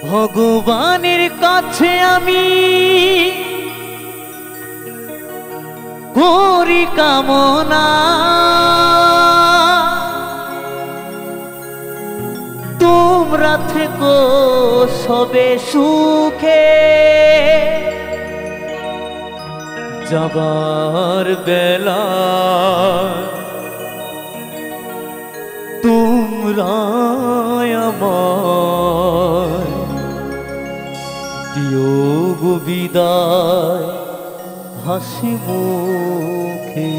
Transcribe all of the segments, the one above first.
ভগবানের কাছে আমি করি কামনা, তোমরা থেকো সবে সুখে। যাবার বেলা তোমরা আমায় দিও গো বিদায় হাসি মুখে।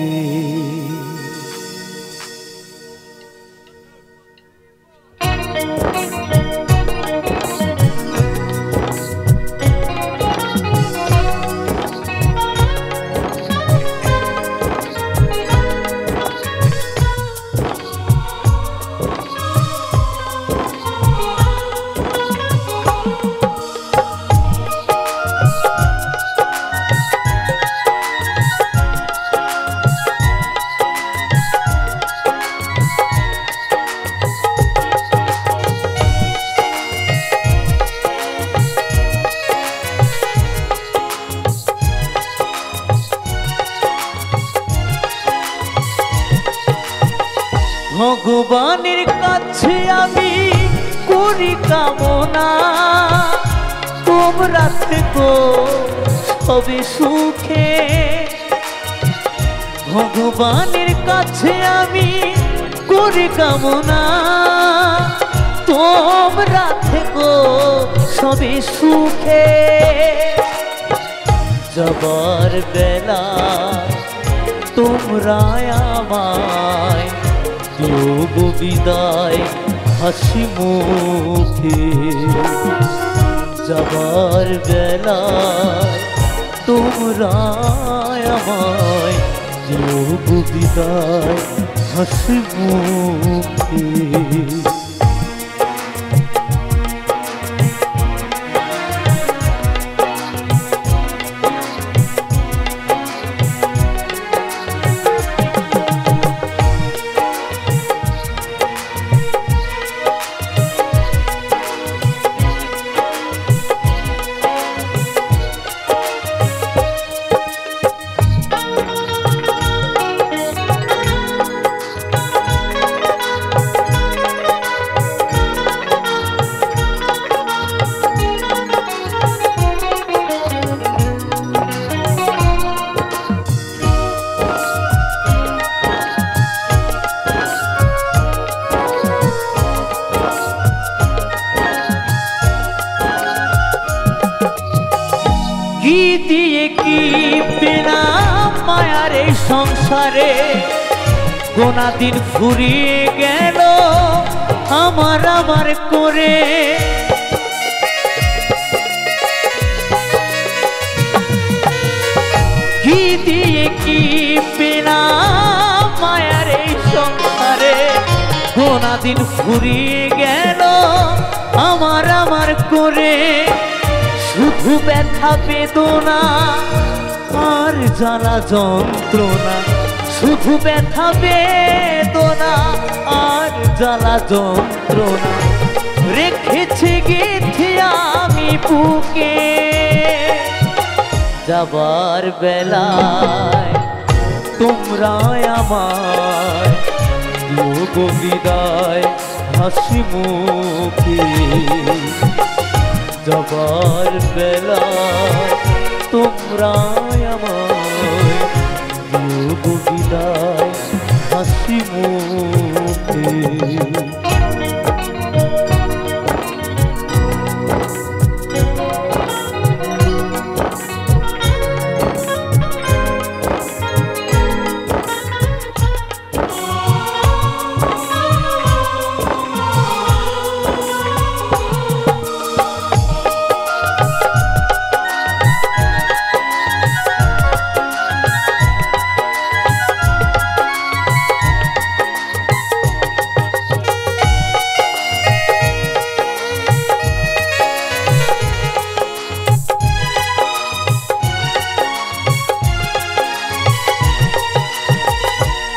ভগবানের কাছে আমি করি কামনা, তোমরা থেকো সবে সুখে। ভগবানের কাছে আমি করি কামনা, তোমরা থেকো সবে সুখে। যাবার বেলা তোমরা আমায় দিও গো বিদায় হাসি মুখে। যাবার বেলা তোমরা আমায় দিও গো বিদায় হাসি মুখে। কি দিয়ে কি বিনা মায়ার এই সংসারে গোনা দিন ফুরিয়ে গেল আমার আমার করে। কি দিয়ে কি বিনা মায়ার এই সংসারে গোনা দিন ফুরিয়ে গেল আমার আমার করে। শুধু ব্যথা বেদনা আর জ্বালা যন্ত্রণা, শুধু ব্যথা বেদনা আর জ্বালা যন্ত্রণা রেখেছি গেছি আমি বুকে। যাবার বেলায় তোমরা আমায় দিও গো বিদায় হাসি মুখে। যাবার বেলা তোমরা আমায় দিও গো বিদায় হাসি মুখে।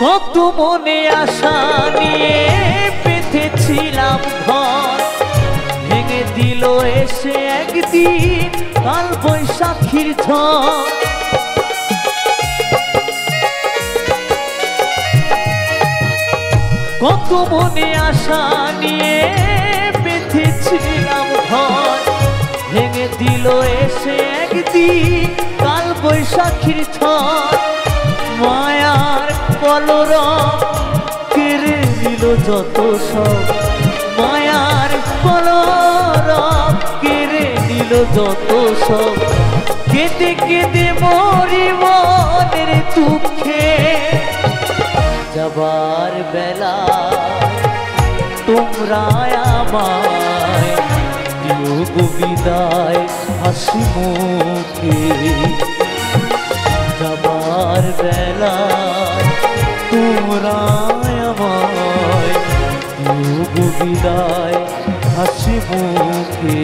কত মনে আশা নিয়ে পেতেছিলাম ঘর, ভেঙে দিল এসে একদিন কাল বৈশাখীর ঝড়। কত মনে আশা নিয়ে বেঁধেছিলাম ঘর, ভেঙে দিল এসে একদিন কাল বৈশাখীর ঝড়। মায়ার কলরব কেড়ে নিল যত সব, মায়ার কলরব কেড়ে নিল যত সব। কেঁদে কেঁদে মরি মনের দুঃখে, যাবার বেলা তোমরা আমায় দিও গো বিদায় হাসি মুখে। যাবার বেলা তোমরা আমায় দিও গো বিদায় হাসি মুখে।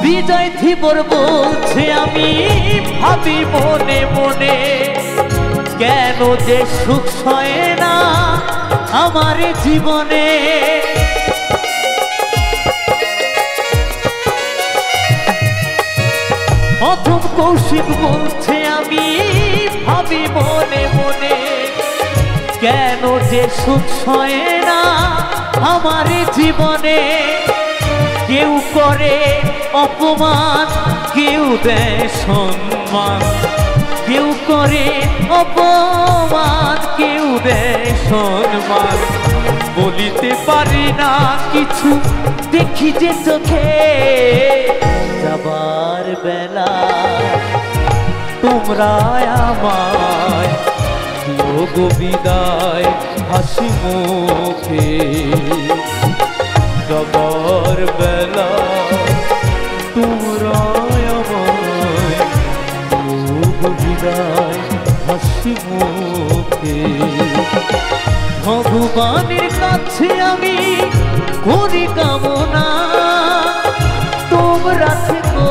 বিজয় ধীবর বলছে আমি ভাবি মনে মনে, কেন যে সুখ সয় না আমার জীবনে। প্রথম কৌশিক বলছে আমি ভাবি মনে মনে, কেন যে সুখ সয় না আমার জীবনে। কেউ করে অপমান, কেউ দেয় সম্মান, কেউ করে অপমান, কেউ দেয় সম্মান। বলিতে পারি না কিছু দেখি যে চোখে, যাবার বেলা তোমরা আমায় দিও গো বিদায় হাসি মুখে। যাবার বেলা তোমরা আমায় দিও গো বিদায় হাসি মুখে। ভগবানের কাছে আমি করি কামনা, তোমরা থেকো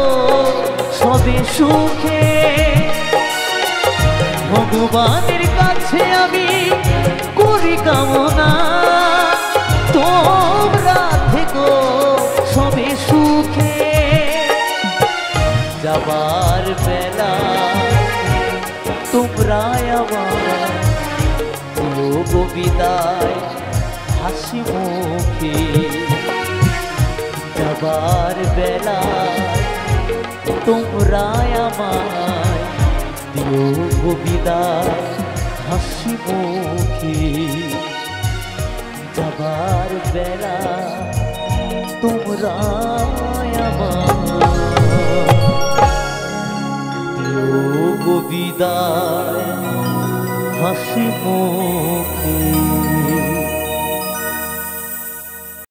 সবে সুখে। ভগবানের কাছে আমি করি কামনা, তোমরা থেকো সবে সুখে। যাবার বেলা তোমরা আমায় দিও গো বিদায় হাসি মুখে। যাবার বেলা তোমরা আমায় দিও গো বিদায় হাসি মুখে। যাবার বেলা তোমরা আমায় দিও গো বিদায় হাসি মুখে।